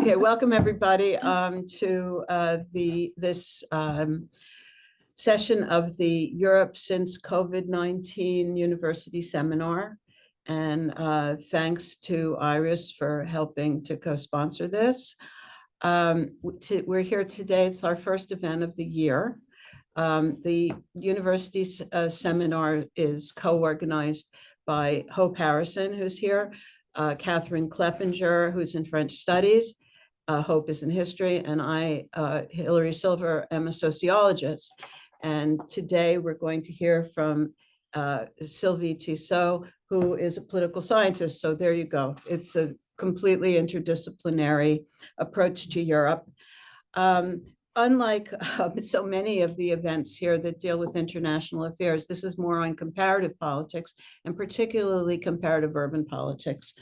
Okay, welcome everybody to this session of the Europe Since COVID-19 University Seminar. And thanks to Iris for helping to co-sponsor this. We're here today, it's our first event of the year. The university seminar is co-organized by Hope Harrison, who's here, Catherine Kleppinger, who's in French Studies, Hope is in History, and I, Hilary Silver, am a sociologist. And today we're going to hear from Sylvie Tissot, who is a political scientist. So there you go. It's a completely interdisciplinary approach to Europe. Unlike so many of the events here that deal with international affairs, this is more on comparative politics and particularly comparative urban politics.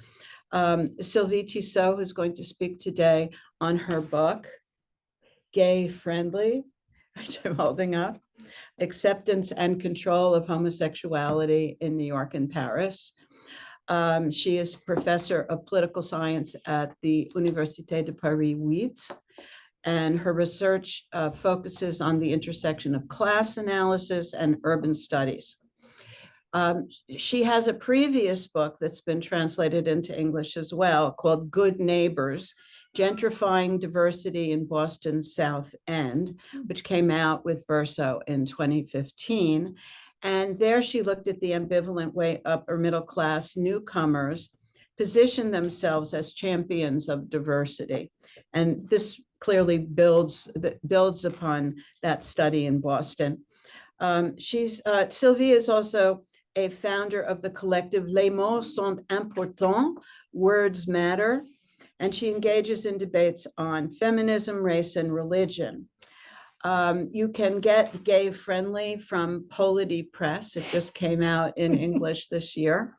Sylvie Tissot is going to speak today on her book, Gayfriendly, which I'm holding up, Acceptance and Control of Homosexuality in New York and Paris. She is professor of political science at the Université de Paris 8. And her research focuses on the intersection of class analysis and urban studies. She has a previous book that's been translated into English as well, called Good Neighbors, Gentrifying Diversity in Boston's South End, which came out with Verso in 2015. And there she looked at the ambivalent way upper middle class newcomers position themselves as champions of diversity. And this clearly builds upon that study in Boston. Sylvie is also a founder of the collective Les mots sont importants, Words Matter, and she engages in debates on feminism, race, and religion. You can get Gayfriendly from Polity Press. It just came out in English this year.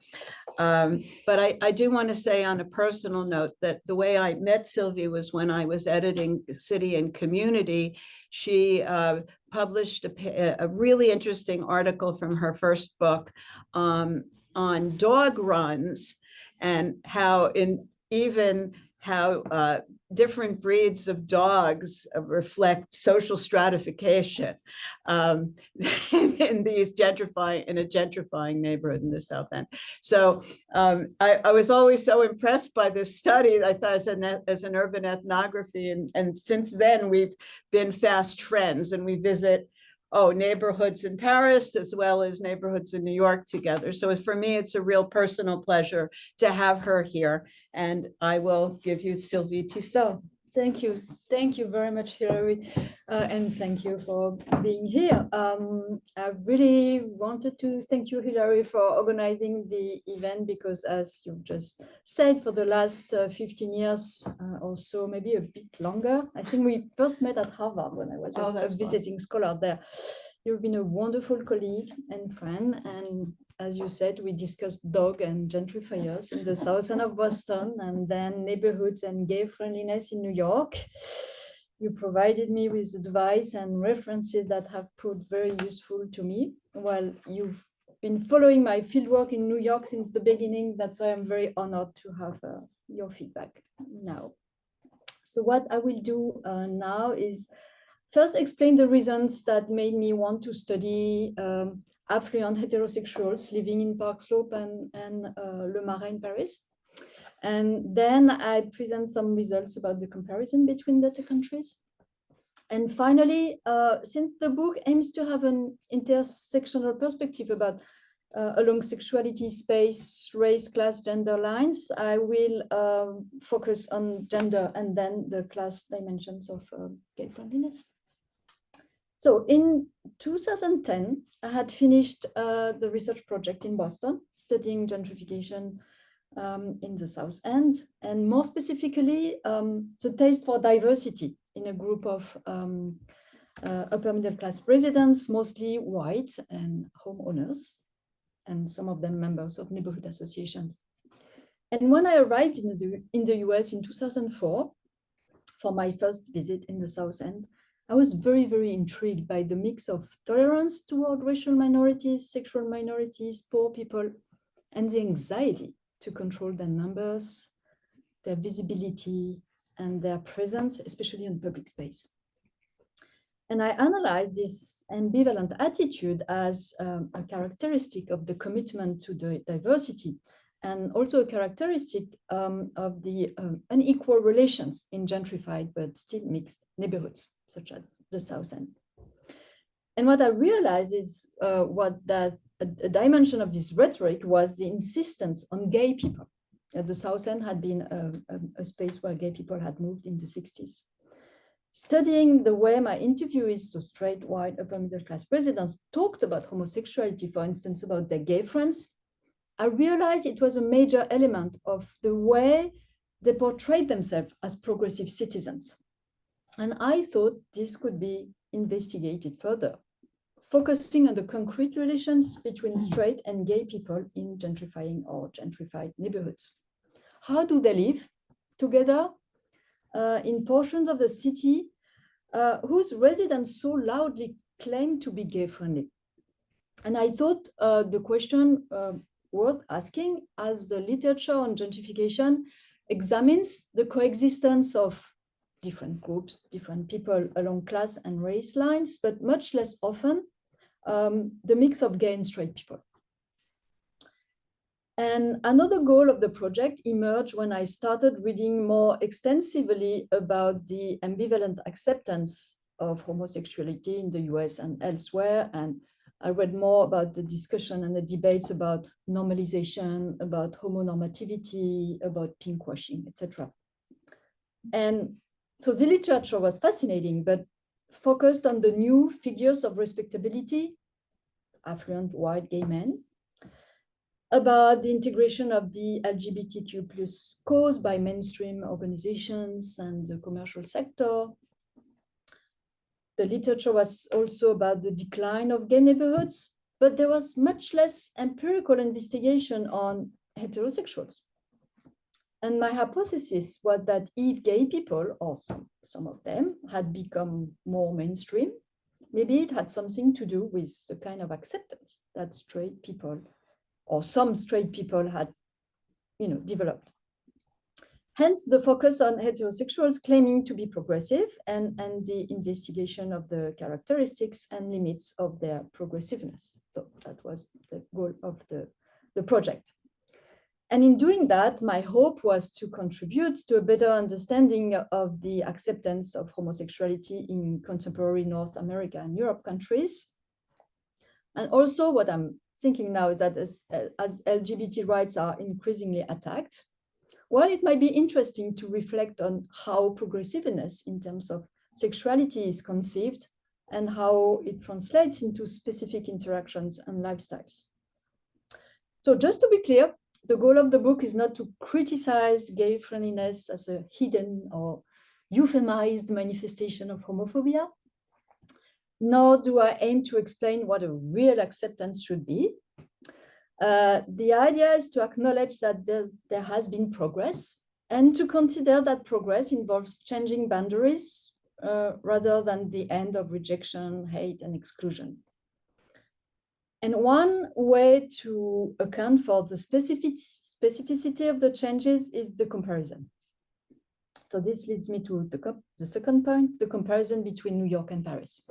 But I do want to say on a personal note that the way I met Sylvie was when I was editing City and Community. She published a really interesting article from her first book on dog runs and how different breeds of dogs reflect social stratification in a gentrifying neighborhood in the South End. So I was always so impressed by this study. I thought as an urban ethnography, and since then we've been fast friends, and we visit neighborhoods in Paris as well as neighborhoods in New York together. So for me, it's a real personal pleasure to have her here. And I will give you Sylvie Tissot. Thank you. Thank you very much, Hilary. And thank you for being here. I really wanted to thank you, Hilary, for organizing the event, because as you just said, for the last 15 years or so, maybe a bit longer, I think we first met at Harvard when I was a visiting scholar there. You've been a wonderful colleague and friend. And as you said, we discussed dog and gentrifiers in the south end of Boston, and then neighborhoods and gay friendliness in New York. You provided me with advice and references that have proved very useful to me. Well, you've been following my fieldwork in New York since the beginning. That's why I'm very honored to have your feedback now. So what I will do now is first explain the reasons that made me want to study affluent heterosexuals living in Park Slope and Le Marais in Paris. And then I present some results about the comparison between the two countries. And finally, since the book aims to have an intersectional perspective about along sexuality, space, race, class, gender lines, I will focus on gender and then the class dimensions of gay friendliness. So in 2010, I had finished the research project in Boston, studying gentrification in the South End, and more specifically, the taste for diversity in a group of upper middle class residents, mostly white and homeowners, and some of them members of neighborhood associations. And when I arrived in the US in 2004, for my first visit in the South End, I was very, very intrigued by the mix of tolerance toward racial minorities, sexual minorities, poor people, and the anxiety to control their numbers, their visibility, and their presence, especially in public space. And I analyzed this ambivalent attitude as a characteristic of the commitment to the diversity, and also a characteristic of the unequal relations in gentrified but still mixed neighborhoods, such as the South End. And what I realized is a dimension of this rhetoric was the insistence on gay people. The South End had been a space where gay people had moved in the 60s. Studying the way my interviewees, so straight, white, upper middle class residents, talked about homosexuality, for instance, about their gay friends, I realized it was a major element of the way they portrayed themselves as progressive citizens. And I thought this could be investigated further, focusing on the concrete relations between straight and gay people in gentrifying or gentrified neighborhoods. How do they live together in portions of the city whose residents so loudly claim to be gay-friendly? And I thought the question worth asking, as the literature on gentrification examines the coexistence of different groups, different people along class and race lines, but much less often the mix of gay and straight people. And another goal of the project emerged when I started reading more extensively about the ambivalent acceptance of homosexuality in the US and elsewhere. And I read more about the discussion and the debates about normalization, about homonormativity, about pinkwashing, etc. And so the literature was fascinating, but focused on the new figures of respectability, affluent white gay men, about the integration of the LGBTQ+ cause by mainstream organizations and the commercial sector. The literature was also about the decline of gay neighborhoods, but there was much less empirical investigation on heterosexuals. And my hypothesis was that if gay people, or some of them, had become more mainstream, maybe it had something to do with the kind of acceptance that straight people, or some straight people, had developed. Hence, the focus on heterosexuals claiming to be progressive and the investigation of the characteristics and limits of their progressiveness. So that was the goal of the project. And in doing that, my hope was to contribute to a better understanding of the acceptance of homosexuality in contemporary North America and Europe countries. And also what I'm thinking now is that as LGBT rights are increasingly attacked, while it might be interesting to reflect on how progressiveness in terms of sexuality is conceived and how it translates into specific interactions and lifestyles. So just to be clear, the goal of the book is not to criticize gay friendliness as a hidden or euphemized manifestation of homophobia, nor do I aim to explain what a real acceptance should be. The idea is to acknowledge that there has been progress and to consider that progress involves changing boundaries rather than the end of rejection, hate, and exclusion. And one way to account for the specificity of the changes is the comparison. So this leads me to the second point, the comparison between New York and Paris.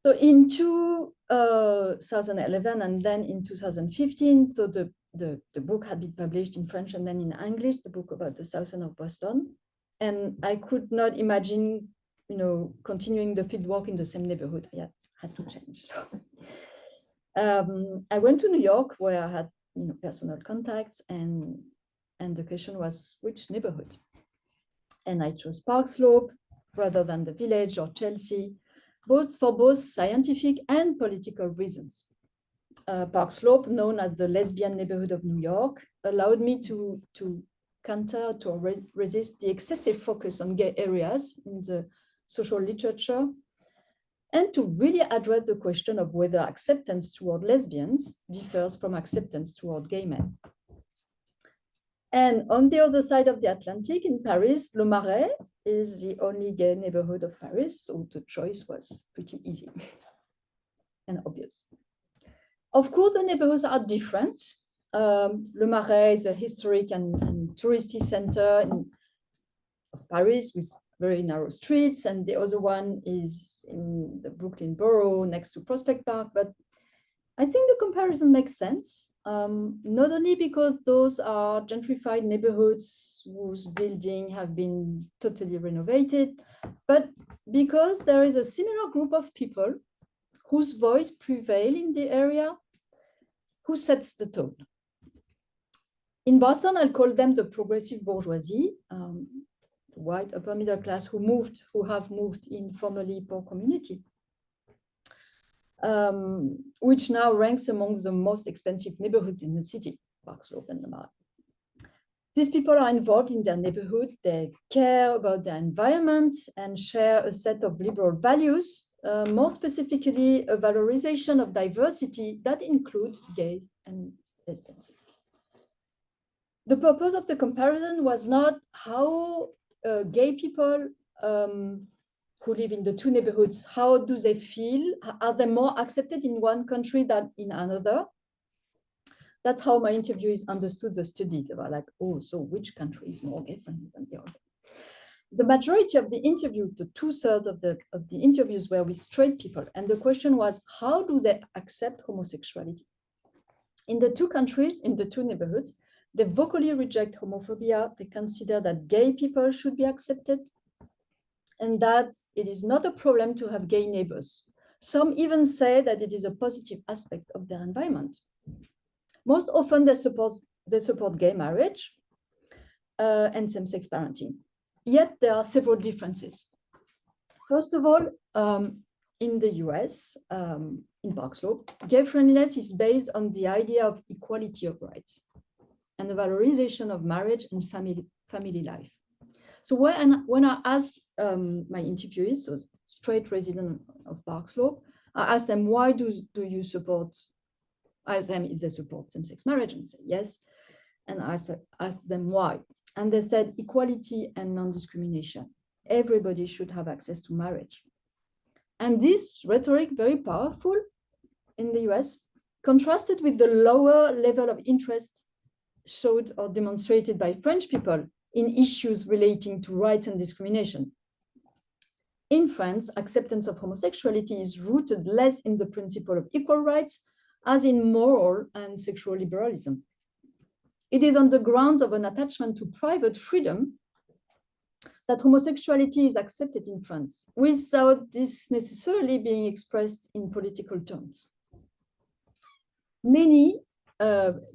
So in 2011 and then in 2015, so the book had been published in French and then in English, the book about the South End of Boston. And I could not imagine, continuing the fieldwork in the same neighborhood. I had to change. So, I went to New York where I had personal contacts, and the question was which neighborhood? And I chose Park Slope rather than the Village or Chelsea, for both scientific and political reasons. Park Slope, known as the lesbian neighborhood of New York, allowed me to resist the excessive focus on gay areas in the social literature, and to really address the question of whether acceptance toward lesbians differs from acceptance toward gay men. And on the other side of the Atlantic, in Paris, Le Marais is the only gay neighborhood of Paris, so the choice was pretty easy and obvious. Of course, the neighborhoods are different. Le Marais is a historic and touristy center of Paris with very narrow streets, and the other one is in the Brooklyn borough next to Prospect Park. But I think the comparison makes sense, not only because those are gentrified neighborhoods whose buildings have been totally renovated, but because there is a similar group of people whose voice prevail in the area, who sets the tone. In Boston, I'll call them the progressive bourgeoisie, white upper middle class who have moved in formerly poor community, which now ranks among the most expensive neighborhoods in the city, Park Slope and the Marais. These people are involved in their neighborhood, they care about their environment and share a set of liberal values, more specifically a valorization of diversity that includes gays and lesbians. The purpose of the comparison was not how gay people who live in the two neighborhoods, how do they feel? Are they more accepted in one country than in another? That's how my interviewees understood the studies. They were like, oh, so which country is more gay-friendly than the other? The majority of the interview, the 2/3 of the interviews were with straight people. And the question was, how do they accept homosexuality? In the two countries, in the two neighborhoods, they vocally reject homophobia. They consider that gay people should be accepted and that it is not a problem to have gay neighbors. Some even say that it is a positive aspect of their environment. Most often they support gay marriage and same-sex parenting. Yet there are several differences. First of all, in the US, in Park Slope, gay-friendliness is based on the idea of equality of rights and the valorization of marriage and family life. So when I asked my interviewees, so straight resident of Park Slope, I asked them, why do you support? I asked them if they support same-sex marriage, and they said yes. And I asked them why. And they said equality and non-discrimination. Everybody should have access to marriage. And this rhetoric, very powerful in the US, contrasted with the lower level of interest showed or demonstrated by French people in issues relating to rights and discrimination. In France, acceptance of homosexuality is rooted less in the principle of equal rights as in moral and sexual liberalism. It is on the grounds of an attachment to private freedom that homosexuality is accepted in France, without this necessarily being expressed in political terms. Many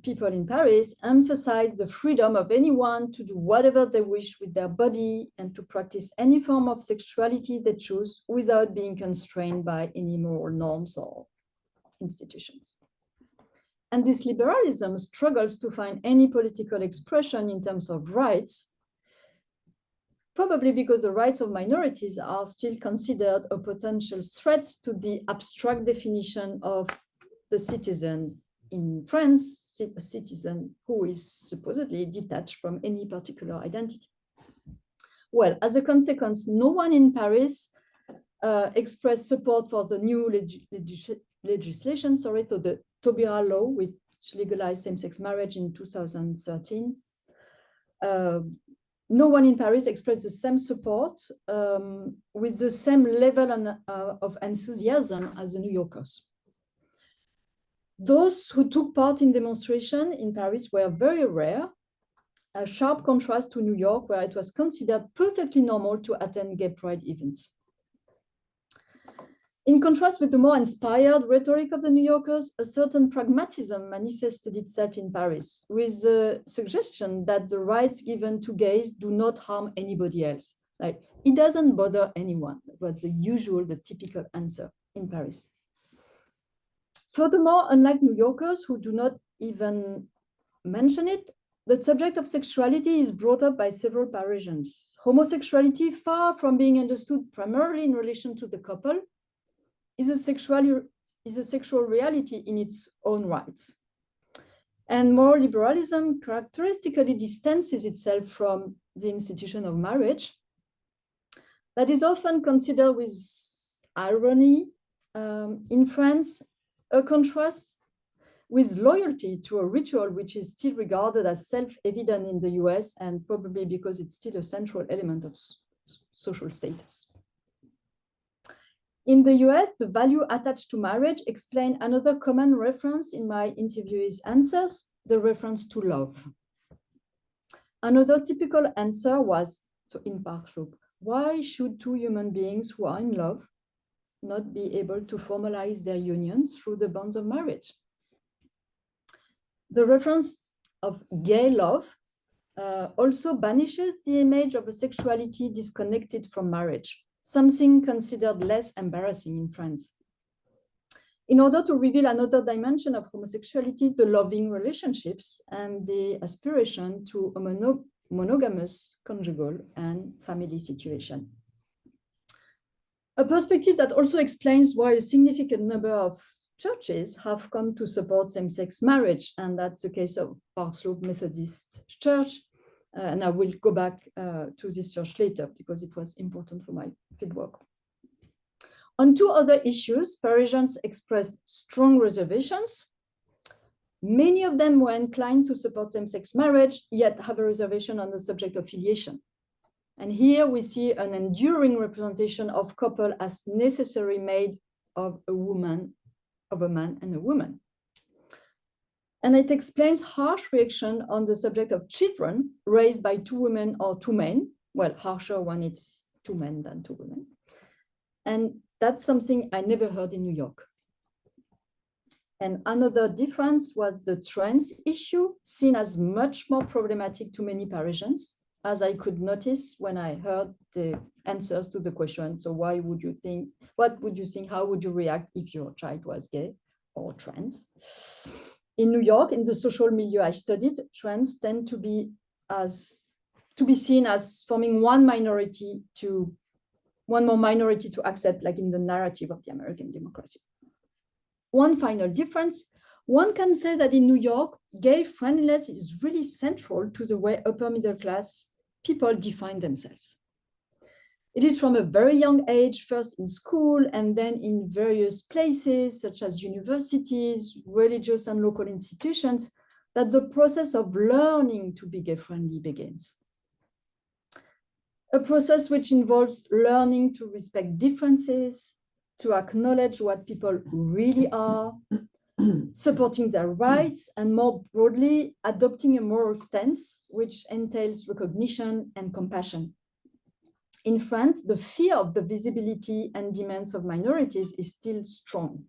people in Paris emphasize the freedom of anyone to do whatever they wish with their body and to practice any form of sexuality they choose without being constrained by any moral norms or institutions. And this liberalism struggles to find any political expression in terms of rights, probably because the rights of minorities are still considered a potential threat to the abstract definition of the citizen in France, a citizen who is supposedly detached from any particular identity. Well, as a consequence, no one in Paris expressed support for the new legislation, so the Taubira law, which legalized same-sex marriage in 2013. No one in Paris expressed the same support with the same level of enthusiasm as the New Yorkers. Those who took part in demonstration in Paris were very rare, a sharp contrast to New York, where it was considered perfectly normal to attend gay pride events. In contrast with the more inspired rhetoric of the New Yorkers, a certain pragmatism manifested itself in Paris, with the suggestion that the rights given to gays do not harm anybody else. Like, it doesn't bother anyone. That was the typical answer in Paris. Furthermore, unlike New Yorkers who do not even mention it, the subject of sexuality is brought up by several Parisians. Homosexuality, far from being understood primarily in relation to the couple, is a sexual reality in its own rights. And moral liberalism characteristically distances itself from the institution of marriage that is often considered with irony in France, a contrast with loyalty to a ritual which is still regarded as self-evident in the US, and probably because it's still a central element of social status. In the US, the value attached to marriage explain another common reference in my interviewees' answers, the reference to love. Another typical answer was, so in Park Slope, why should two human beings who are in love not be able to formalize their union through the bonds of marriage? The reference of gay love also banishes the image of a sexuality disconnected from marriage, something considered less embarrassing in France. In order to reveal another dimension of homosexuality, the loving relationships and the aspiration to a monogamous conjugal and family situation. A perspective that also explains why a significant number of churches have come to support same-sex marriage, and that's the case of Park Slope Methodist Church. And I will go back to this church later because it was important for my fieldwork. On two other issues, Parisians expressed strong reservations. Many of them were inclined to support same-sex marriage, yet have a reservation on the subject of filiation. And here we see an enduring representation of couple as necessary made of a woman, of a man and a woman. And it explains harsh reaction on the subject of children raised by two women or two men. Well, harsher when it's two men than two women. And that's something I never heard in New York. And another difference was the trans issue, seen as much more problematic to many Parisians, as I could notice when I heard the answers to the question. So why would you think, what would you think, how would you react if your child was gay or trans? In New York, in the social milieu I studied, trans tend to be seen as forming one more minority to accept, like in the narrative of the American democracy. One final difference, one can say that in New York, gay friendliness is really central to the way upper middle class people define themselves. It is from a very young age, first in school and then in various places such as universities, religious and local institutions, that the process of learning to be gay friendly begins. A process which involves learning to respect differences, to acknowledge what people really are, supporting their rights, and more broadly, adopting a moral stance, which entails recognition and compassion. In France, the fear of the visibility and demands of minorities is still strong.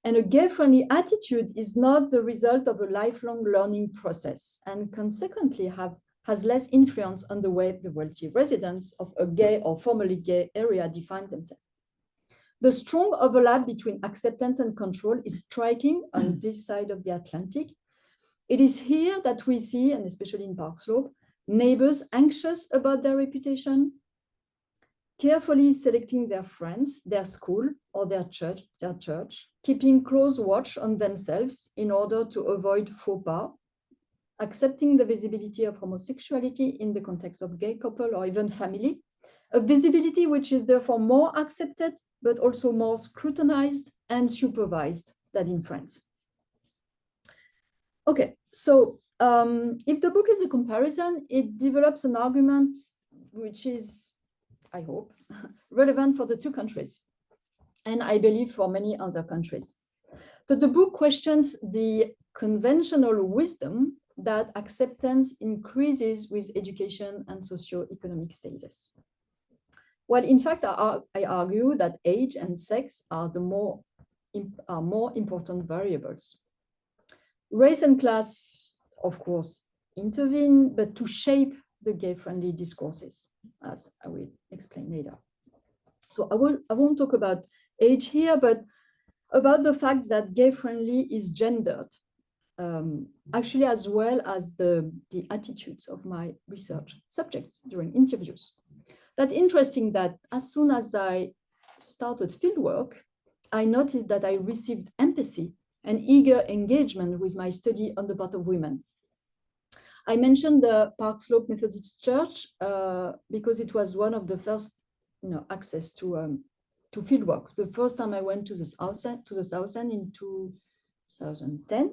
And a gay-friendly attitude is not the result of a lifelong learning process, and consequently has less influence on the way the wealthy residents of a gay or formerly gay area define themselves. The strong overlap between acceptance and control is striking on this side of the Atlantic. It is here that we see, and especially in Park Slope, neighbors anxious about their reputation, carefully selecting their friends, their school, or their church, keeping close watch on themselves in order to avoid faux pas, accepting the visibility of homosexuality in the context of gay couple or even family, a visibility which is therefore more accepted, but also more scrutinized and supervised than in France. Okay, so if the book is a comparison, it develops an argument which is, I hope, relevant for the two countries, and I believe for many other countries. So the book questions the conventional wisdom that acceptance increases with education and socioeconomic status. Well, in fact, I argue that age and sex are more important variables. Race and class, of course, intervene, but to shape the gay-friendly discourses, as I will explain later. So I won't talk about age here, but about the fact that gay-friendly is gendered, actually, as well as the attitudes of my research subjects during interviews. That's interesting that as soon as I started fieldwork, I noticed that I received empathy and eager engagement with my study on the part of women. I mentioned the Park Slope Methodist Church because it was one of the first access to fieldwork. The first time I went to the South End in 2010.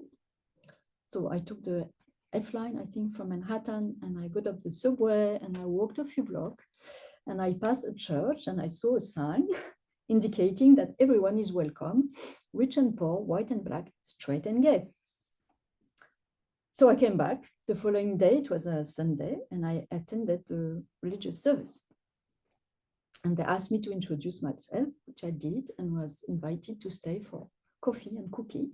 So I took the F line, I think, from Manhattan, and I got off the subway and I walked a few blocks and I passed a church and I saw a sign indicating that everyone is welcome, rich and poor, white and black, straight and gay. So I came back the following day, it was a Sunday, and I attended the religious service. And they asked me to introduce myself, which I did, and was invited to stay for coffee and cookie.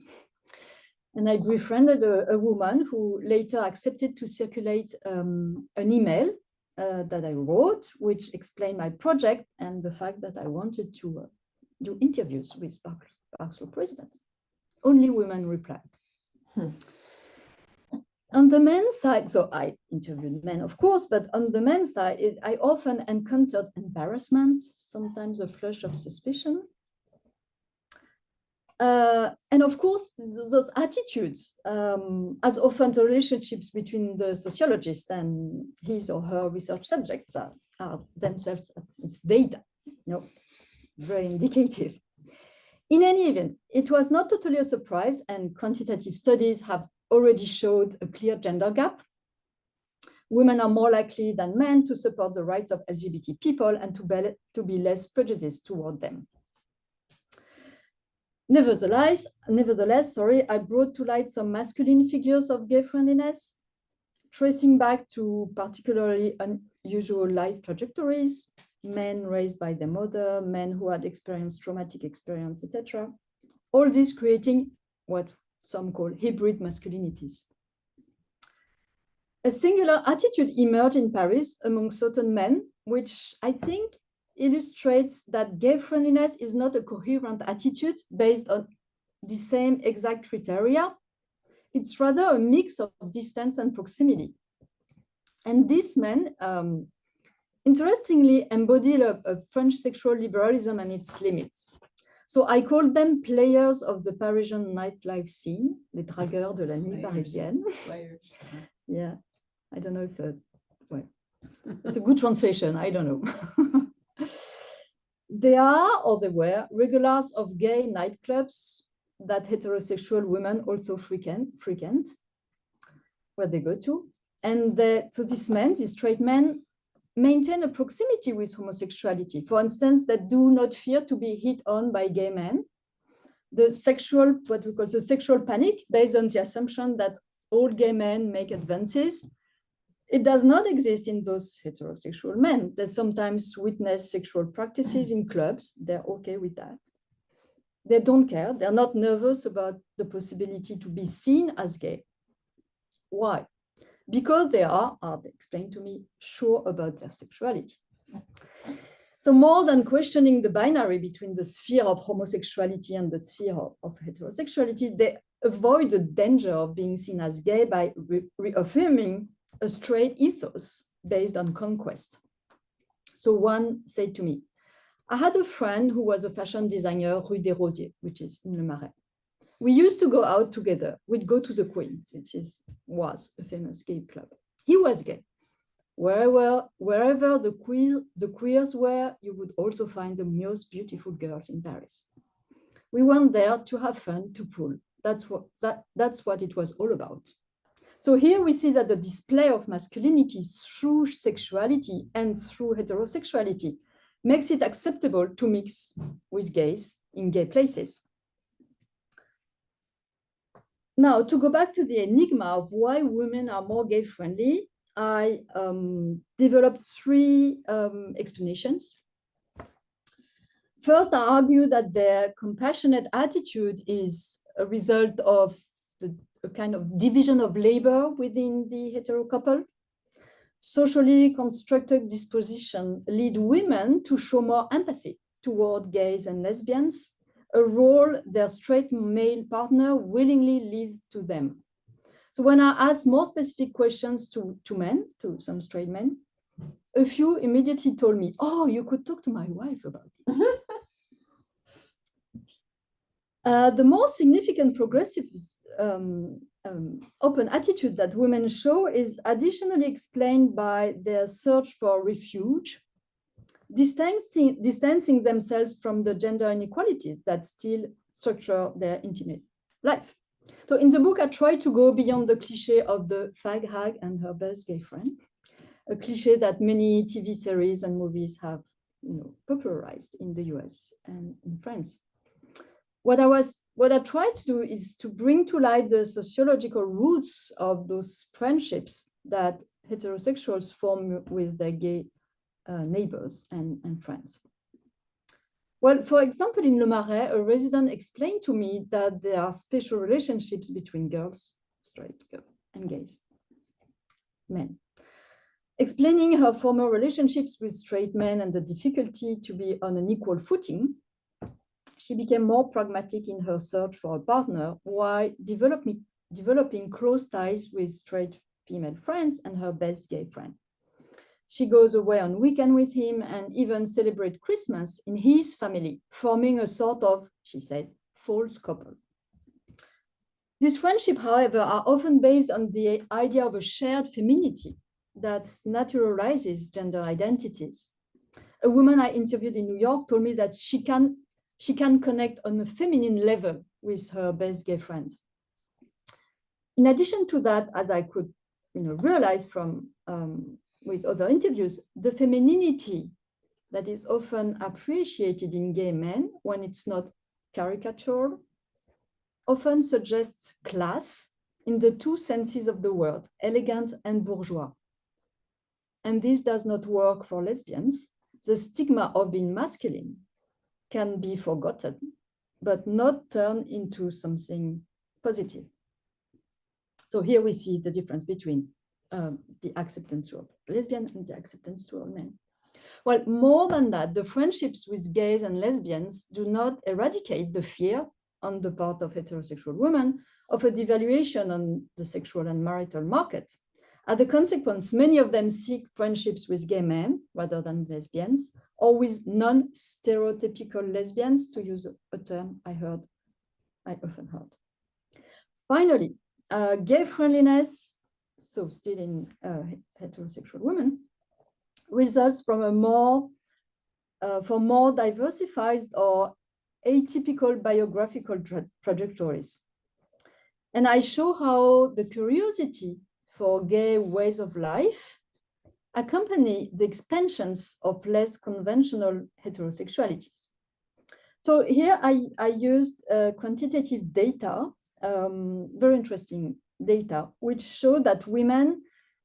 And I befriended a woman who later accepted to circulate an email that I wrote, which explained my project and the fact that I wanted to do interviews with Barcelona presidents. Only women replied. On the men's side, so I interviewed men, of course, but on the men's side, I often encountered embarrassment, sometimes a flush of suspicion. And of course, those attitudes, as often the relationships between the sociologist and his or her research subjects are themselves it's data, very indicative. In any event, it was not totally a surprise, and quantitative studies have already showed a clear gender gap. Women are more likely than men to support the rights of LGBT people and to be less prejudiced toward them. Nevertheless, I brought to light some masculine figures of gay friendliness, tracing back to particularly unusual life trajectories, men raised by their mother, men who had experienced traumatic experience, etc. All this creating what some call hybrid masculinities. A singular attitude emerged in Paris among certain men, which I think illustrates that gay friendliness is not a coherent attitude based on the same exact criteria. It's rather a mix of distance and proximity. And these men, interestingly, embody a French sexual liberalism and its limits. So I call them players of the Parisian nightlife scene, les dragueurs de la nuit parisienne. Yeah, I don't know if it's a good translation, I don't know. They are, or they were, regulars of gay nightclubs that heterosexual women also frequent, where they go to. And so these men, these straight men, maintain a proximity with homosexuality. For instance, that do not fear to be hit on by gay men. The sexual, what we call the sexual panic, based on the assumption that all gay men make advances, it does not exist in those heterosexual men. They sometimes witness sexual practices in clubs. They're okay with that. They don't care. They're not nervous about the possibility to be seen as gay. Why? Because they are, they explained to me, sure about their sexuality. So more than questioning the binary between the sphere of homosexuality and the sphere of heterosexuality, they avoid the danger of being seen as gay by reaffirming a straight ethos based on conquest. So one said to me, I had a friend who was a fashion designer, Rue des Rosiers, which is in Le Marais. We used to go out together. We'd go to the Queen, which was a famous gay club. He was gay. Wherever the queers were, you would also find the most beautiful girls in Paris. We went there to have fun, to pull. That's what it was all about. So here we see that the display of masculinity through sexuality and through heterosexuality makes it acceptable to mix with gays in gay places. Now, to go back to the enigma of why women are more gay-friendly, I developed three explanations. First, I argue that their compassionate attitude is a result of a kind of division of labor within the hetero couple. Socially constructed disposition lead women to show more empathy toward gays and lesbians, a role their straight male partner willingly leads to them. So when I ask more specific questions to men, to some straight men, a few immediately told me, oh, you could talk to my wife about it. The more significant progressive open attitude that women show is additionally explained by their search for refuge, distancing themselves from the gender inequalities that still structure their intimate life. So in the book, I try to go beyond the cliche of the fag hag and her best gay friend, a cliche that many TV series and movies have popularized in the US and in France. What I tried to do is to bring to light the sociological roots of those friendships that heterosexuals form with their gay neighbors and friends. Well, for example, in Le Marais, a resident explained to me that there are special relationships between girls, straight girls, and gays, men. Explaining her former relationships with straight men and the difficulty to be on an equal footing, she became more pragmatic in her search for a partner while developing close ties with straight female friends and her best gay friend. She goes away on weekend with him and even celebrate Christmas in his family, forming a sort of, she said, false couple. These friendships, however, are often based on the idea of a shared femininity that naturalizes gender identities. A woman I interviewed in New York told me that she can connect on a feminine level with her best gay friends. In addition to that, as I could realize from with other interviews, the femininity that is often appreciated in gay men when it's not caricatured often suggests class in the two senses of the word, elegant and bourgeois. And this does not work for lesbians. The stigma of being masculine can be forgotten, but not turned into something positive. So here we see the difference between the acceptance toward lesbians and the acceptance toward men. Well, more than that, the friendships with gays and lesbians do not eradicate the fear on the part of heterosexual women of a devaluation on the sexual and marital market. As a consequence, many of them seek friendships with gay men rather than lesbians, or with non-stereotypical lesbians, to use a term I often heard. Finally, gay friendliness, so still in heterosexual women, results from more diversified or atypical biographical trajectories. And I show how the curiosity for gay ways of life accompany the expansions of less conventional heterosexualities. So here I used quantitative data, very interesting data, which show that women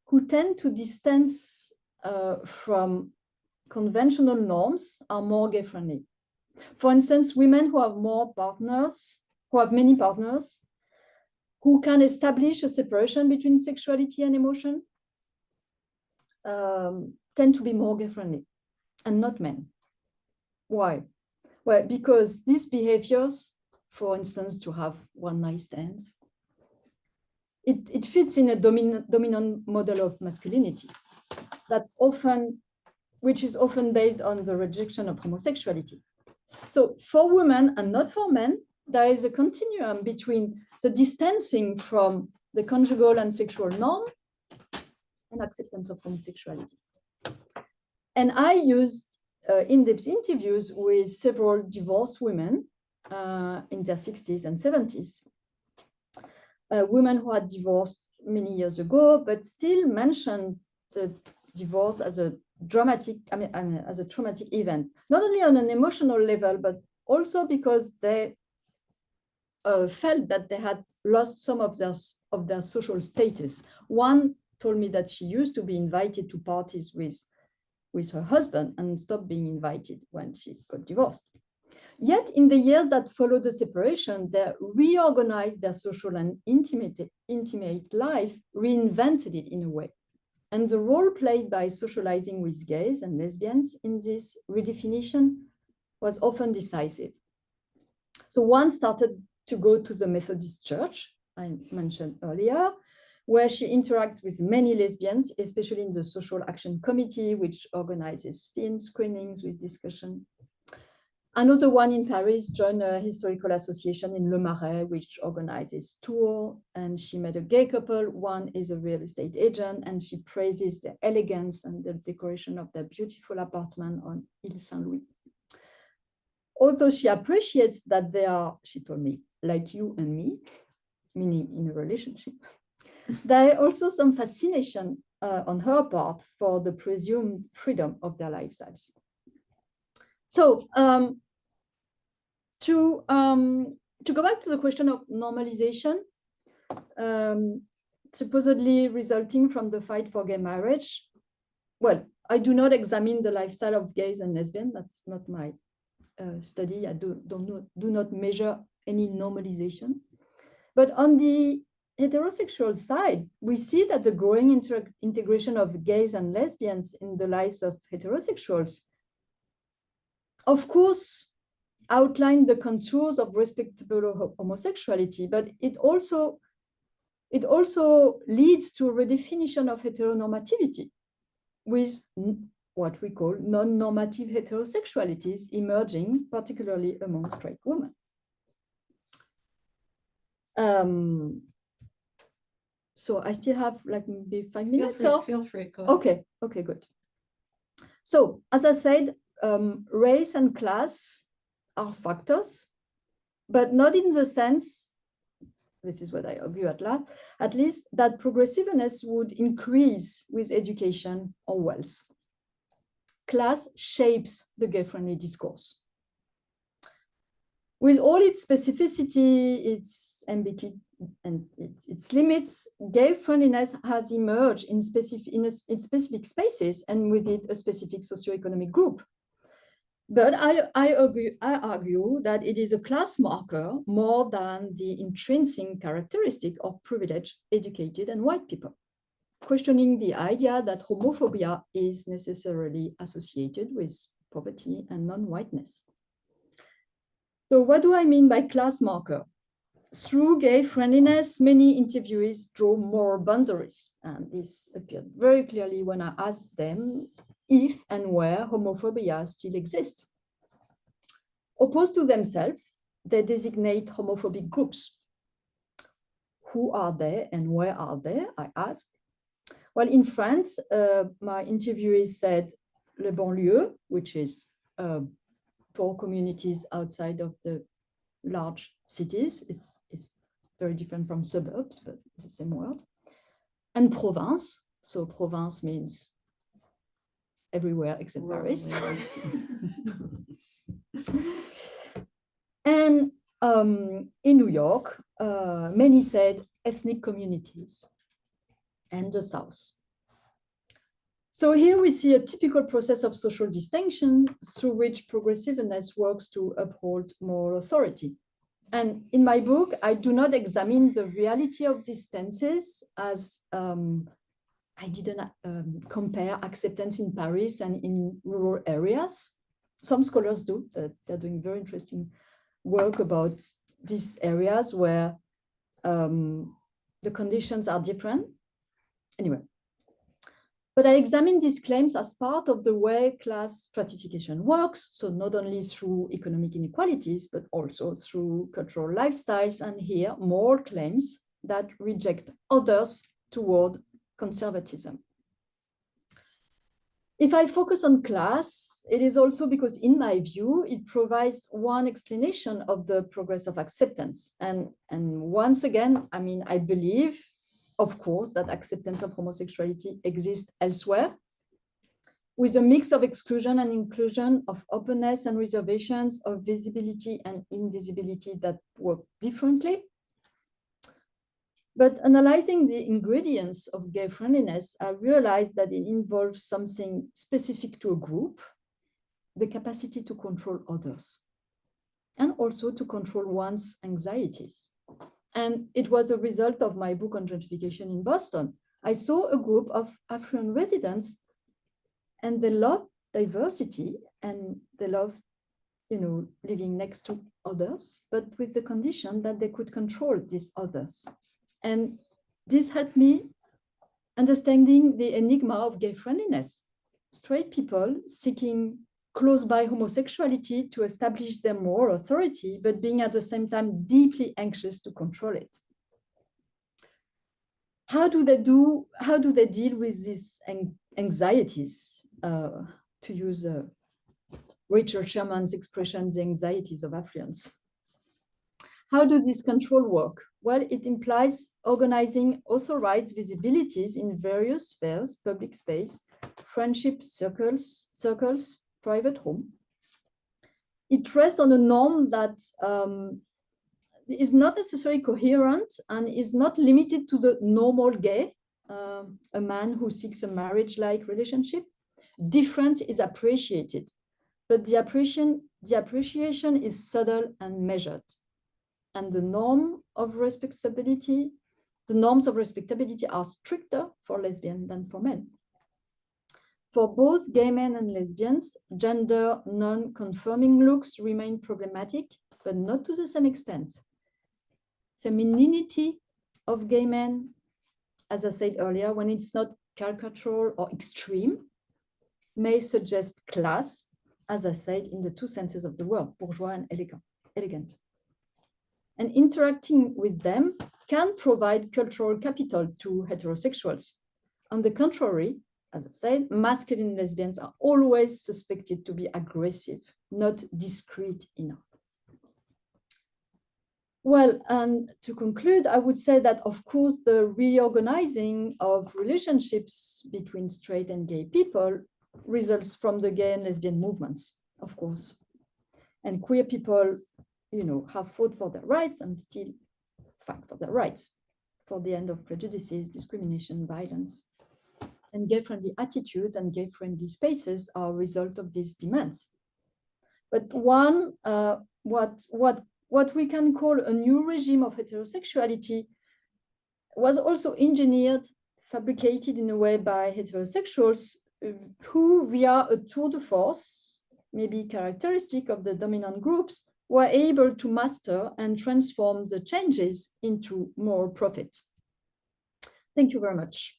who tend to distance from conventional norms are more gay friendly. For instance, women who have many partners, who can establish a separation between sexuality and emotion, tend to be more gay friendly, and not men. Why? Well, because these behaviors, for instance, to have one night stands, it fits in a dominant model of masculinity which is often based on the rejection of homosexuality. So for women and not for men, there is a continuum between the distancing from the conjugal and sexual norm and acceptance of homosexuality. And I used in-depth interviews with several divorced women in their 60s and 70s, women who had divorced many years ago, but still mentioned the divorce as a traumatic event, not only on an emotional level, but also because they felt that they had lost some of their social status. One told me that she used to be invited to parties with her husband and stopped being invited when she got divorced. Yet in the years that followed the separation, they reorganized their social and intimate life, reinvented it in a way. And the role played by socializing with gays and lesbians in this redefinition was often decisive. So one started to go to the Methodist Church, I mentioned earlier, where she interacts with many lesbians, especially in the Social Action Committee, which organizes film screenings with discussion. Another one in Paris joined a historical association in Le Marais, which organizes tours, and she met a gay couple. One is a real estate agent, and she praises the elegance and the decoration of their beautiful apartment on Ile Saint-Louis. Although she appreciates that they are, she told me, like you and me, meaning in a relationship. There are also some fascination on her part for the presumed freedom of their lifestyles. So to go back to the question of normalization, supposedly resulting from the fight for gay marriage, well, I do not examine the lifestyle of gays and lesbians. That's not my study. I do not measure any normalization. But on the heterosexual side, we see that the growing integration of gays and lesbians in the lives of heterosexuals, of course, outline the contours of respectable homosexuality, but it also leads to a redefinition of heteronormativity, with what we call non-normative heterosexualities emerging, particularly among straight women. So I still have like maybe 5 minutes. Feel free. Go ahead. Okay, good. So as I said, race and class are factors, but not in the sense, this is what I argue at least, that progressiveness would increase with education or wealth. Class shapes the gay-friendly discourse. With all its specificity, its ambiguity, and its limits, gay-friendliness has emerged in specific spaces, and with it a specific socioeconomic group. But I argue that it is a class marker more than the intrinsic characteristic of privileged, educated, and white people, questioning the idea that homophobia is necessarily associated with poverty and non-whiteness. So what do I mean by class marker? Through gay friendliness, many interviewees draw more boundaries, and this appeared very clearly when I asked them if and where homophobia still exists. Opposed to themselves, they designate homophobic groups. Who are they and where are they, I asked. Well, in France, my interviewees said le banlieue, which is poor communities outside of the large cities. It's very different from suburbs, but it's the same word. And province. So province means everywhere except Paris. And in New York, many said ethnic communities and the South. So here we see a typical process of social distinction through which progressiveness works to uphold moral authority. And in my book, I do not examine the reality of these stances, as I didn't compare acceptance in Paris and in rural areas. Some scholars do. They're doing very interesting work about these areas where the conditions are different. Anyway, but I examine these claims as part of the way class stratification works, so not only through economic inequalities, but also through cultural lifestyles, and here more claims that reject others toward conservatism. If I focus on class, it is also because, in my view, it provides one explanation of the progress of acceptance. And once again, I mean, I believe, of course, that acceptance of homosexuality exists elsewhere, with a mix of exclusion and inclusion, of openness and reservations, of visibility and invisibility that work differently. But analyzing the ingredients of gay friendliness, I realized that it involves something specific to a group, the capacity to control others, and also to control one's anxieties. And it was a result of my book on gentrification in Boston. I saw a group of affluent residents, and they love diversity, and they love, living next to others, but with the condition that they could control these others. And this helped me understanding the enigma of gay friendliness. Straight people seeking close by homosexuality to establish their moral authority, but being at the same time deeply anxious to control it. How do they deal with these anxieties? To use Richard Sherman's expression, the anxieties of affluence. How does this control work? Well, it implies organizing authorized visibilities in various spheres, public space, friendship circles, private home. It rests on a norm that is not necessarily coherent and is not limited to the normal gay, a man who seeks a marriage-like relationship. Different is appreciated, but the appreciation is subtle and measured. And the norms of respectability are stricter for lesbians than for men. For both gay men and lesbians, gender non-conforming looks remain problematic, but not to the same extent. Femininity of gay men, as I said earlier, when it's not caricatural or extreme, may suggest class, as I said, in the two senses of the word, bourgeois and elegant. And interacting with them can provide cultural capital to heterosexuals. On the contrary, as I said, masculine lesbians are always suspected to be aggressive, not discreet enough. Well, and to conclude, I would say that, of course, the reorganizing of relationships between straight and gay people results from the gay and lesbian movements, of course. And queer people, have fought for their rights and still fight for their rights, for the end of prejudices, discrimination, violence. And gay-friendly attitudes and gay-friendly spaces are a result of these demands. But what we can call a new regime of heterosexuality was also engineered, fabricated in a way by heterosexuals who, via a tour de force, maybe characteristic of the dominant groups, were able to master and transform the changes into more profit. Thank you very much.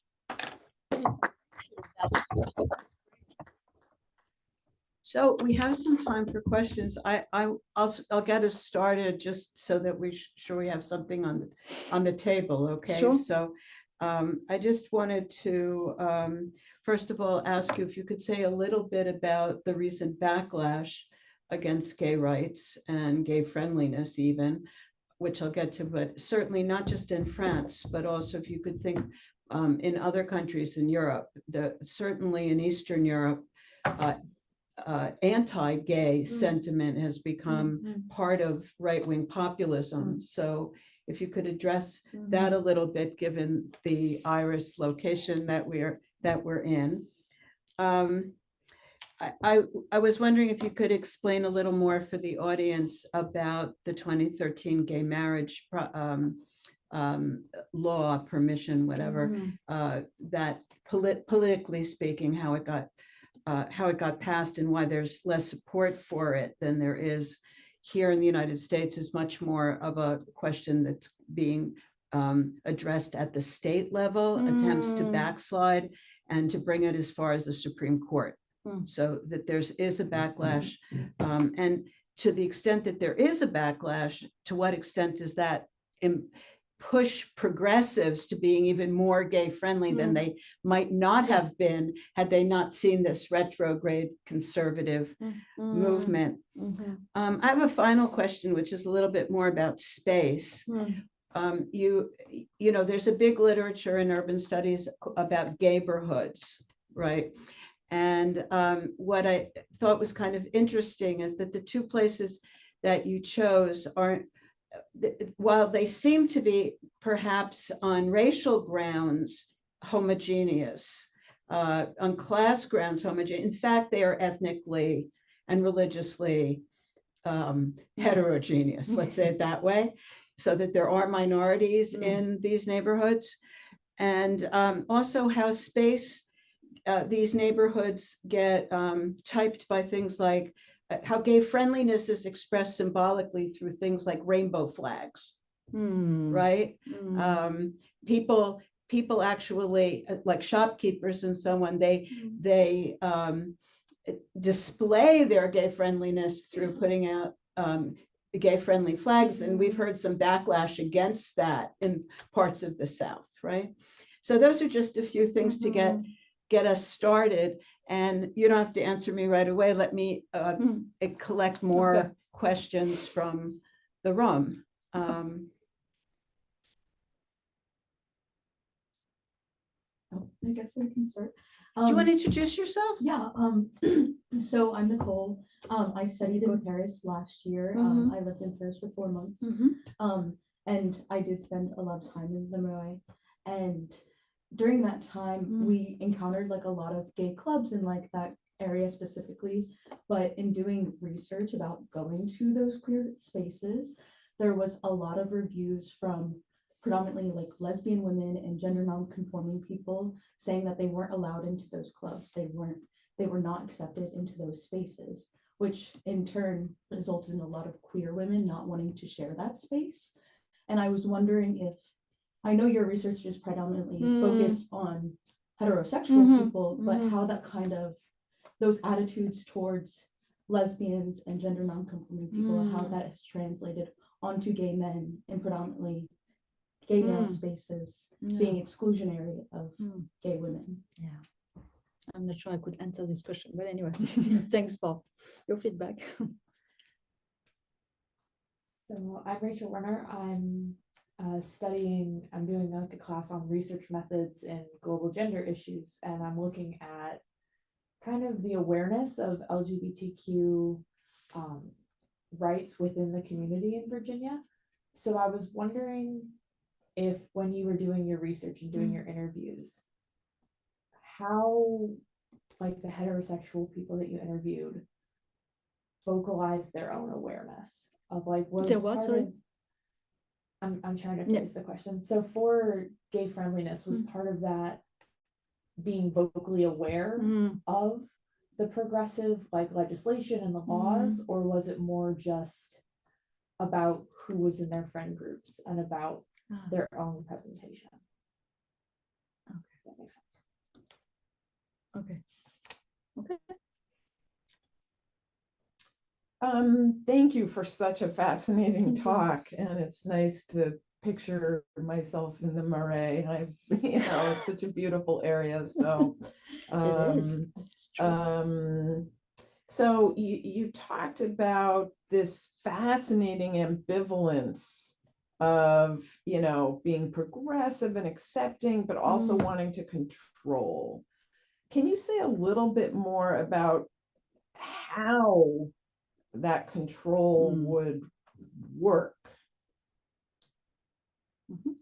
So we have some time for questions. I'll get us started just so that we're sure we have something on the table. Okay. Sure. So I just wanted to first of all ask you if you could say a little bit about the recent backlash against gay rights and gay friendliness, even, which I'll get to, but certainly not just in France, but also if you could think in other countries in Europe, certainly in Eastern Europe, anti-gay sentiment has become part of right-wing populism. So if you could address that a little bit, given the Iris location that we're in. I was wondering if you could explain a little more for the audience about the 2013 gay marriage law, permission, whatever, that politically speaking, how it got passed and why there's less support for it than there is here in the United States. Is much more of a question that's being addressed at the state level, attempts to backslide and to bring it as far as the Supreme Court. So that is a backlash. And to the extent that there is a backlash, to what extent does that push progressives to being even more gay friendly than they might not have been had they not seen this retrograde conservative movement? I have a final question, which is a little bit more about space. There's a big literature in urban studies about gayborhoods, right? And what I thought was kind of interesting is that the two places that you chose aren't, while they seem to be perhaps on racial grounds homogeneous, on class grounds homogeneous, in fact, they are ethnically and religiously heterogeneous, let's say it that way, so that there are minorities in these neighborhoods. And also how space, these neighborhoods get typed by things like how gay friendliness is expressed symbolically through things like rainbow flags, right? People actually, like shopkeepers and so on, they display their gay friendliness through putting out gay friendly flags. And we've heard some backlash against that in parts of the South, right? So those are just a few things to get us started. And you don't have to answer me right away. Let me collect more questions from the room. I guess I can start. Do you want to introduce yourself? Yeah, so I'm Nicole. I studied in Paris last year. Mhm. I lived in Paris for 4 months. Mhm. And I did spend a lot of time in the Marais. And during that time, we encountered like a lot of gay clubs in like that area specifically. But in doing research about going to those queer spaces, there was a lot of reviews from predominantly like lesbian women and gender non-conforming people saying that they weren't allowed into those clubs. They were not accepted into those spaces, which in turn resulted in a lot of queer women not wanting to share that space. And I was wondering if, I know your research is predominantly focused on heterosexual people, but how that kind of, those attitudes towards lesbians and gender non-conforming people, how that is translated onto gay men and predominantly gay male spaces being exclusionary of gay women. Yeah, I'm not sure I could answer this question, but anyway, thanks for your feedback. So I'm Rachel Werner. I'm I'm doing like a class on research methods in global gender issues, and I'm looking at kind of the awareness of LGBTQ rights within the community in Virginia. So I was wondering if when you were doing your research and doing your interviews, how like the heterosexual people that you interviewed vocalized their own awareness of like was Their what, part sorry? of, I'm trying to Yeah. phrase the question. So for gay friendliness, was part of that being vocally aware of the progressive like legislation and the laws, or was it more just about who was in their friend groups and about their own presentation? Okay. If that makes sense. Okay. Okay. Thank you for such a fascinating Thank you. talk, and it's nice to picture myself in the Marais. It's such a beautiful area. So, It is. It's true. so you talked about this fascinating ambivalence of, being progressive and accepting, but also wanting to control. Can you say a little bit more about how that control would work?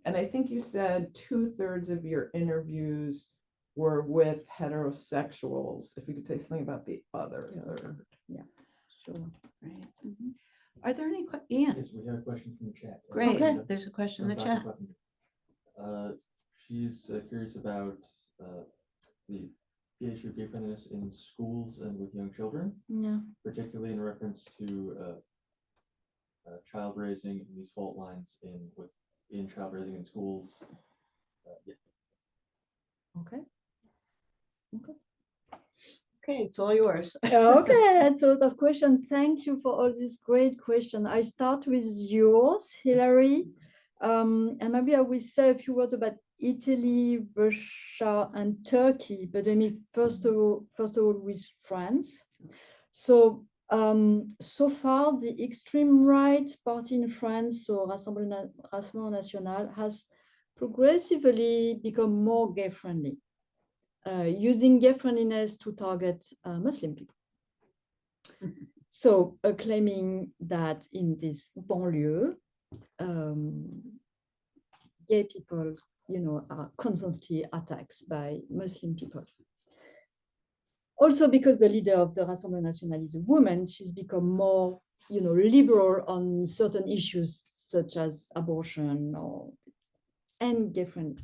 And I think you said 2/3 of your interviews were with heterosexuals. If you could say something about the other third. Yeah, sure. Right. Are there any, Ian? Yes, we have a question from the chat. Great, Okay. there's a question in the From Dr. chat. Button. She's curious about the issue of gay friendliness in schools and with young children, Yeah. particularly in reference to child raising and these fault lines in child raising in schools. Yeah. Okay. Okay, it's all yours. Okay, that's a lot of questions. Thank you for all these great questions. I start with yours, Hilary. And maybe I will say a few words about Italy, Russia, and Turkey, but let me first of all with France. So so far, the extreme right party in France, so Rassemblement National, has progressively become more gay friendly, using gay friendliness to target Muslim people. So claiming that in this banlieue, gay people, are constantly attacked by Muslim people. Also, because the leader of the Rassemblement National is a woman, she's become more, liberal on certain issues such as abortion and gay friendly.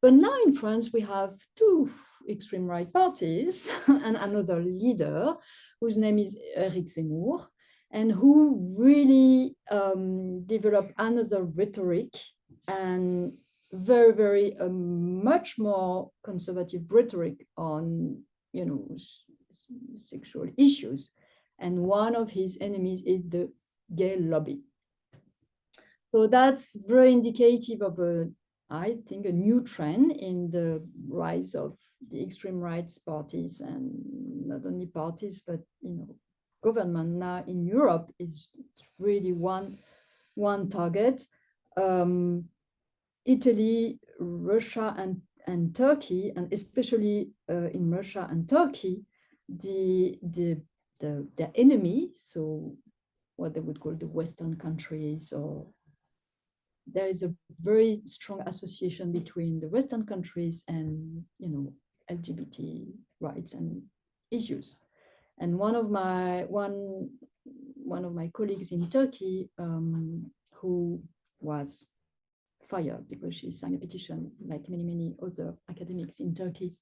But now in France, we have two extreme right parties and another leader whose name is Eric Zemmour, and who really developed another rhetoric and very, very much more conservative rhetoric on, sexual issues. And one of his enemies is the gay lobby. So that's very indicative of I think a new trend in the rise of the extreme rights parties, and not only parties, but government now in Europe is really one one target. Italy, Russia, and Turkey, and especially in Russia and Turkey, their enemy, so what they would call the Western countries, or there is a very strong association between the Western countries and, you know, LGBT rights and issues. And one of my colleagues in Turkey, who was fired because she signed a petition, like many other academics in Turkey.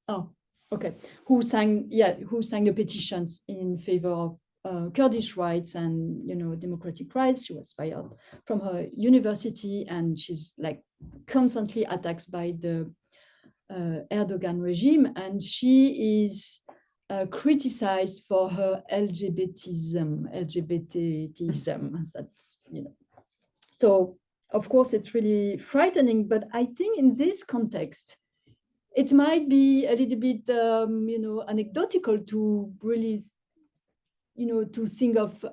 Oh, okay. Who signed the petitions in favor of Kurdish rights and, you know, democratic rights. She was fired from her university, and she's like constantly attacked by the Erdogan regime, and she is criticized for her LGBTism. That's, you know. So of course it's really frightening, but I think in this context, it might be a little bit, you know, anecdotal to really, you know, to think of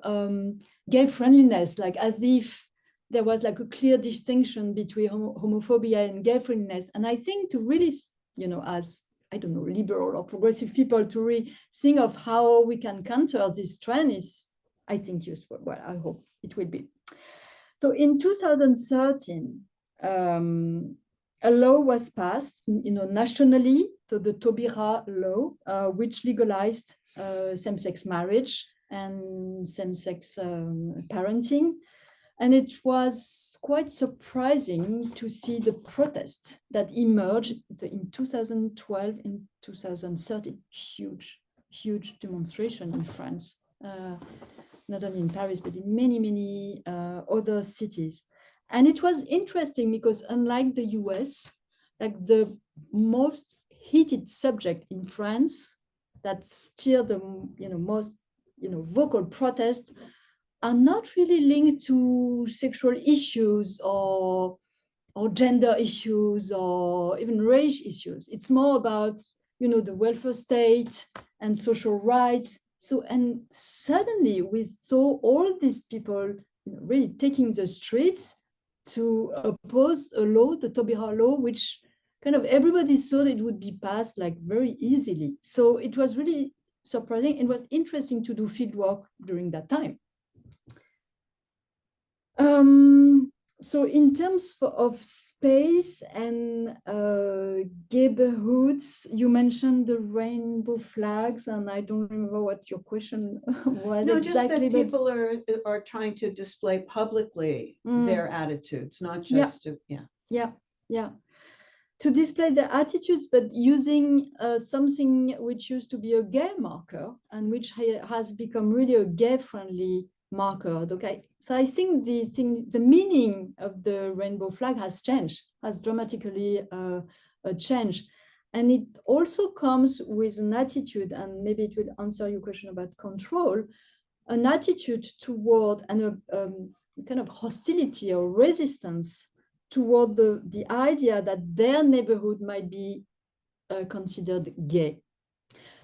gay friendliness, like as if there was like a clear distinction between homophobia and gay friendliness. And I think to really, you know, as, I don't know, liberal or progressive people, to really think of how we can counter this trend is, I think, useful. Well, I hope it will be. So in 2013, a law was passed, you know, nationally, so the Taubira law, which legalized same-sex marriage and same-sex parenting. And it was quite surprising to see the protests that emerged in 2012 and 2013. Huge demonstration in France, not only in Paris, but in many other cities. And it was interesting because, unlike the US, like the most heated subject in France, that's still the, you know, most, you know, vocal protests, are not really linked to sexual issues or gender issues or even race issues. It's more about, you know, the welfare state and social rights. So, and suddenly we saw all these people, you know, really taking the streets to oppose a law, the Taubira law, which kind of everybody thought it would be passed like very easily. So it was really surprising. It was interesting to do field work during that time. So in terms of space and neighborhoods, you mentioned the rainbow flags, and I don't remember what your question was No, exactly. just that people are trying to display publicly their attitudes, not just to, Yeah. To display their attitudes, but using something which used to be a gay marker and which has become really a gay-friendly marker. Okay, so I think the meaning of the rainbow flag has changed, has dramatically changed, and it also comes with an attitude, and maybe it will answer your question about control, an attitude toward and a kind of hostility or resistance toward the idea that their neighborhood might be considered gay.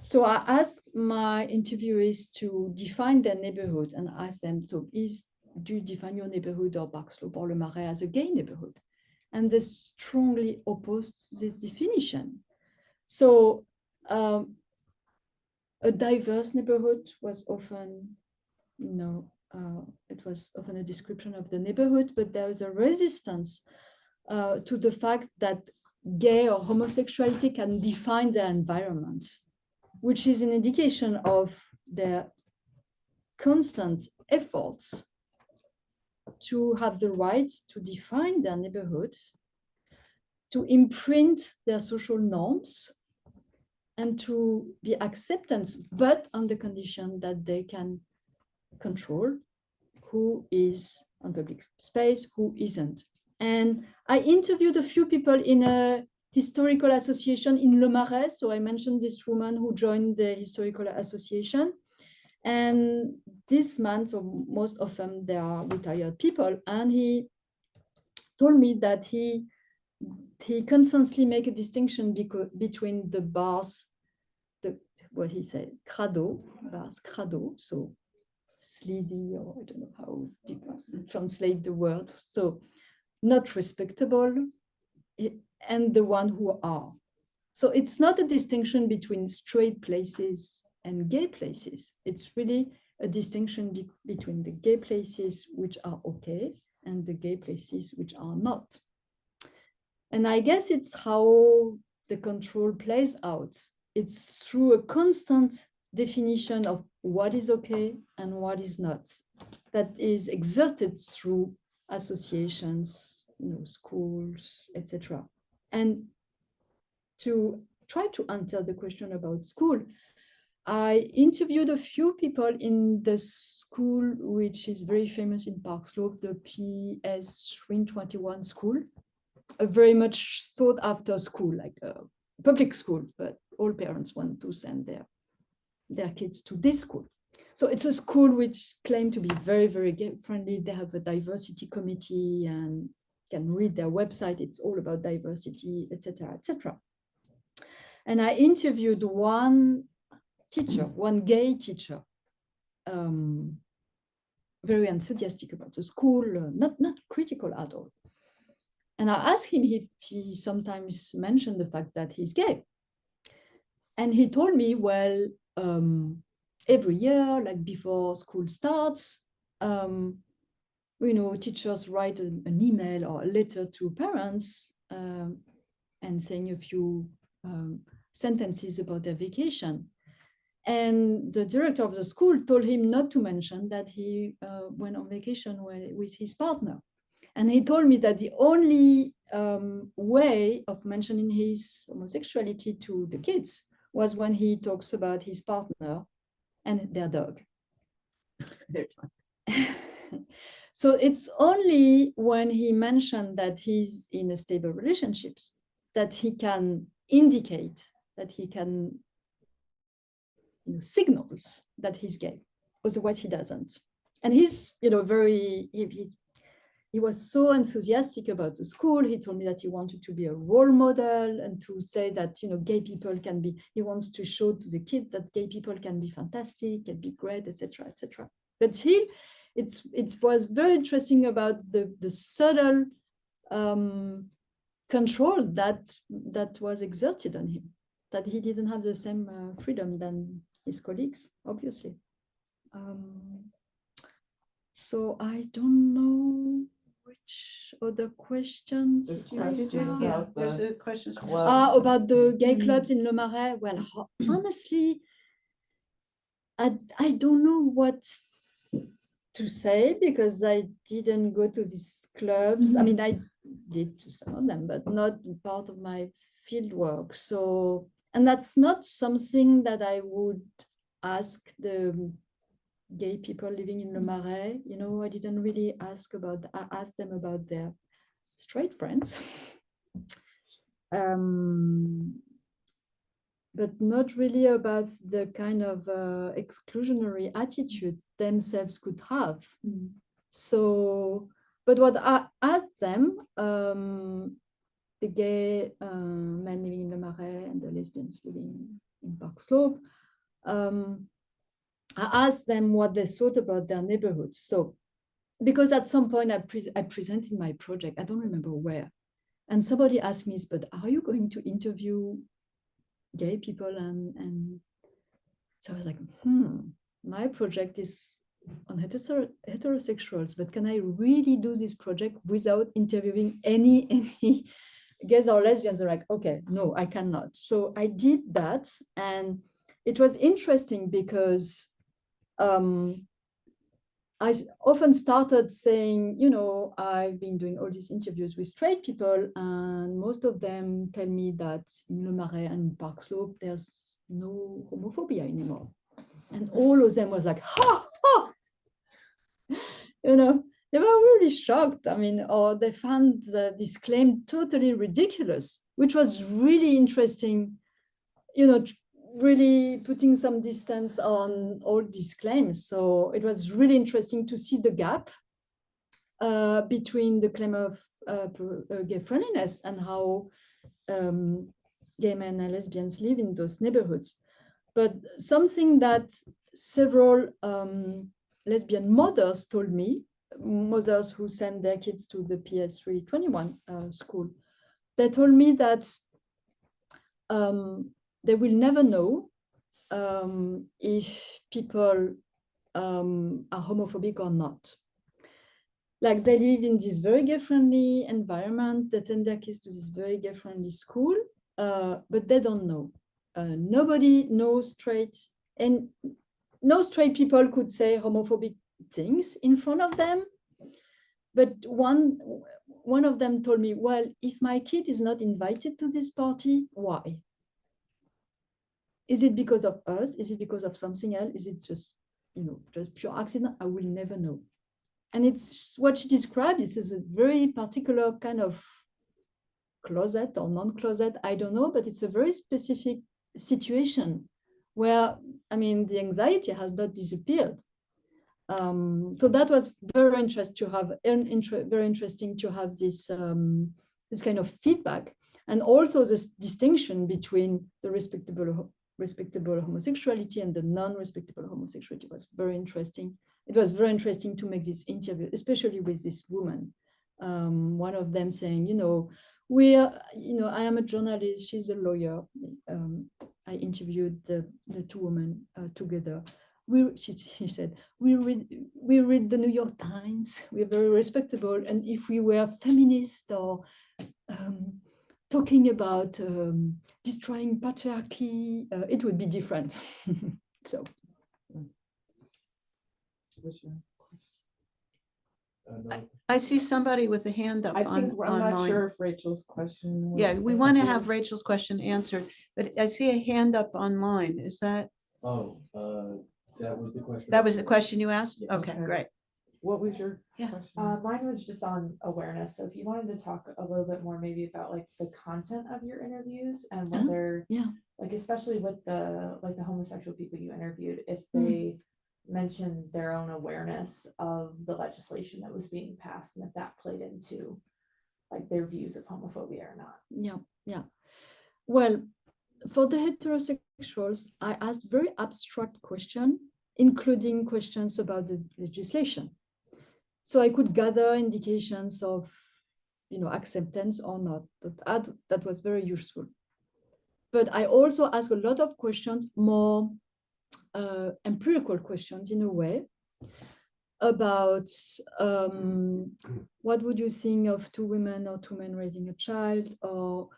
So I asked my interviewees to define their neighborhood and asked them, so do you define your neighborhood or Park Slope or Le Marais as a gay neighborhood? And they strongly opposed this definition. So a diverse neighborhood was often, you know, it was often a description of the neighborhood, but there was a resistance to the fact that gay or homosexuality can define their environment, which is an indication of their constant efforts to have the right to define their neighborhoods, to imprint their social norms, and to be acceptance, but on the condition that they can control who is on public space, who isn't. And I interviewed a few people in a historical association in Le Marais. So I mentioned this woman who joined the historical association. And this man, so most of them, they are retired people. And he told me that he constantly make a distinction between the bars, what he said, crado, bars crado, so sleazy, or I don't know how to translate the word. So not respectable, and the one who are. So it's not a distinction between straight places and gay places. It's really a distinction between the gay places which are okay and the gay places which are not. And I guess it's how the control plays out. It's through a constant definition of what is okay and what is not, that is exerted through associations, schools, etc. And to try to answer the question about school, I interviewed a few people in the school, which is very famous in Park Slope, the PS 321 school, a very much sought after school, like a public school, but all parents want to send their kids to this school. So it's a school which claimed to be very, very gay friendly. They have a diversity committee and can read their website. It's all about diversity, etc., etc. And I interviewed one teacher, one gay teacher, very enthusiastic about the school, not critical at all. And I asked him if he sometimes mentioned the fact that he's gay. And he told me, well, every year, like before school starts, teachers write an email or a letter to parents and saying a few sentences about their vacation. And the director of the school told him not to mention that he went on vacation with his partner. And he told me that the only way of mentioning his homosexuality to the kids was when he talks about his partner and their dog. So it's only when he mentioned that he's in a stable relationships that he can indicate, that he can signals that he's gay. Otherwise, he doesn't. And he's, he was so enthusiastic about the school. He told me that he wanted to be a role model and to say that, gay people can be, he wants to show to the kids that gay people can be fantastic, can be great, etc., etc. But it was very interesting about the subtle control that was exerted on him, that he didn't have the same freedom than his colleagues, obviously. So I don't know which other questions. This you question have. about There's the a question. clubs. About the gay clubs in Le Marais. Well, honestly, I don't know what to say because I didn't go to these clubs. I mean, I did to some of them, but not part of my field work. So, and that's not something that I would ask the gay people living in Le Marais. I didn't really ask them about their straight friends. But not really about the kind of exclusionary attitude themselves could have. So, but what I asked them, the gay men living in Le Marais and the lesbians living in Park Slope, I asked them what they thought about their neighborhoods. So, because at some point I presented my project, I don't remember where, and somebody asked me, but are you going to interview gay people? And so I was like, my project is on heterosexuals, but can I really do this project without interviewing any gays or lesbians? They're like, okay, no, I cannot. So I did that, and it was interesting because I often started saying, I've been doing all these interviews with straight people, and most of them tell me that in Le Marais and Park Slope, there's no homophobia anymore. And all of them was like, ha, ha! They were really shocked. I mean, or they found this claim totally ridiculous, which was really interesting, really putting some distance on all these claims. So it was really interesting to see the gap between the claim of gay friendliness and how gay men and lesbians live in those neighborhoods. But something that several lesbian mothers told me, mothers who send their kids to the PS321 school, they told me that they will never know if people are homophobic or not. Like they live in this very gay-friendly environment, they send their kids to this very gay-friendly school, but they don't know. Nobody knows straight, and no straight people could say homophobic things in front of them. But one of them told me, well, if my kid is not invited to this party, why? Is it because of us? Is it because of something else? Is it just, just pure accident? I will never know. And it's what she described. This is a very particular kind of closet or non-closet, I don't know, but it's a very specific situation where, I mean, the anxiety has not disappeared. So that was very interesting to have, very interesting to have this this kind of feedback, and also this distinction between the respectable homosexuality and the non-respectable homosexuality was very interesting. It was very interesting to make this interview, especially with this woman. One of them saying, I am a journalist, she's a lawyer. I interviewed the two women together. She said, we read the New York Times, we're very respectable. And if we were feminist or talking about destroying patriarchy, it would be different. So. What's your question? No. I see somebody with a hand up I think, I'm not online. sure if Rachel's question was. Yeah, we want to answered. have Rachel's question answered, but I see a hand up online. Is that, Oh, that was the question. that was the question you asked? Yes. Okay, Okay. great. What was your Yeah. question? Mine was just on awareness. So if you wanted to talk a little bit more maybe about like the content of your interviews and whether, yeah. like especially with the homosexual people you interviewed, if Mm. they mentioned their own awareness of the legislation that was being passed and if that played into like their views of homophobia or not. Yeah. Well, for the heterosexuals, I asked very abstract questions, including questions about the legislation. So I could gather indications of, acceptance or not. That was very useful. But I also asked a lot of questions, more empirical questions in a way, about what would you think of two women or two men raising a child, or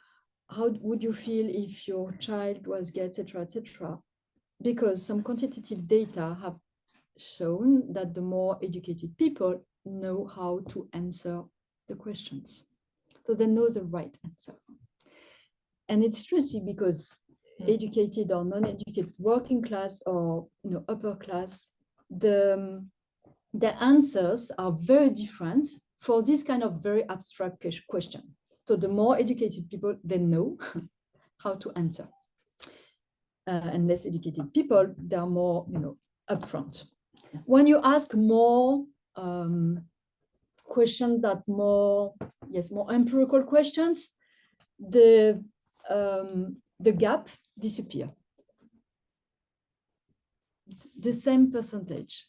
how would you feel if your child was gay, etc., etc. Because some quantitative data have shown that the more educated people know how to answer the questions. So they know the right answer. And it's interesting because educated or non-educated, working class or upper class, the answers are very different for this kind of very abstract question. So the more educated people, they know how to answer. And less educated people, they are more, upfront. When you ask more questions that more empirical questions, the gap disappear. The same percentage,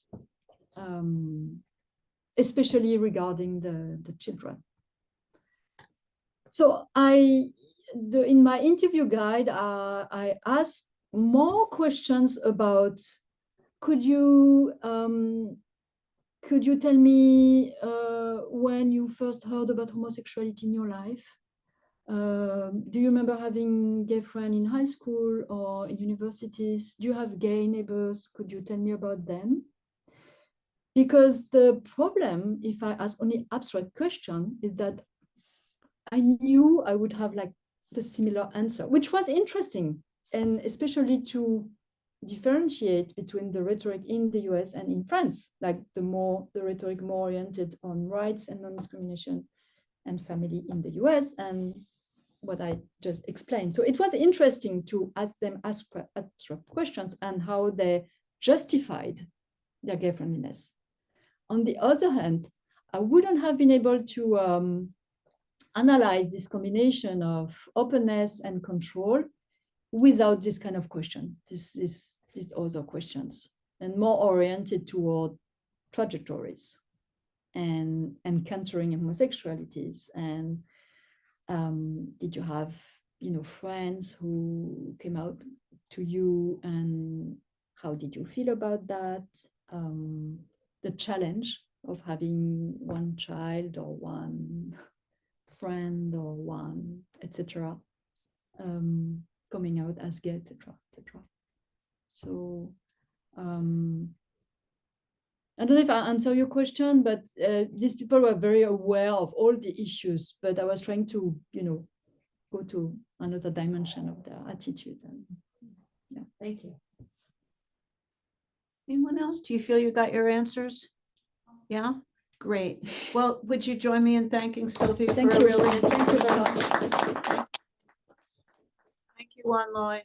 especially regarding the children. So in my interview guide, I asked more questions about, could you tell me when you first heard about homosexuality in your life? Do you remember having gay friends in high school or in universities? Do you have gay neighbors? Could you tell me about them? Because the problem, if I ask only abstract question, is that I knew I would have like the similar answer, which was interesting, and especially to differentiate between the rhetoric in the US and in France, like the rhetoric more oriented on rights and non-discrimination and family in the US, and what I just explained. So it was interesting to ask them abstract questions and how they justified their gay friendliness. On the other hand, I wouldn't have been able to analyze this combination of openness and control without this kind of question, these other questions, and more oriented toward trajectories and encountering homosexualities. And did you have, friends who came out to you, and how did you feel about that? The challenge of having one child or one friend or one, etc., coming out as gay, etc., etc. So I don't know if I answer your question, but these people were very aware of all the issues, but I was trying to, go to another dimension of their attitudes. And Thank you. Anyone else? Do you feel you got your answers? Yeah, great. Well, would you join me in thanking Sylvie for thank a you. really Thank you very much. Thank you online.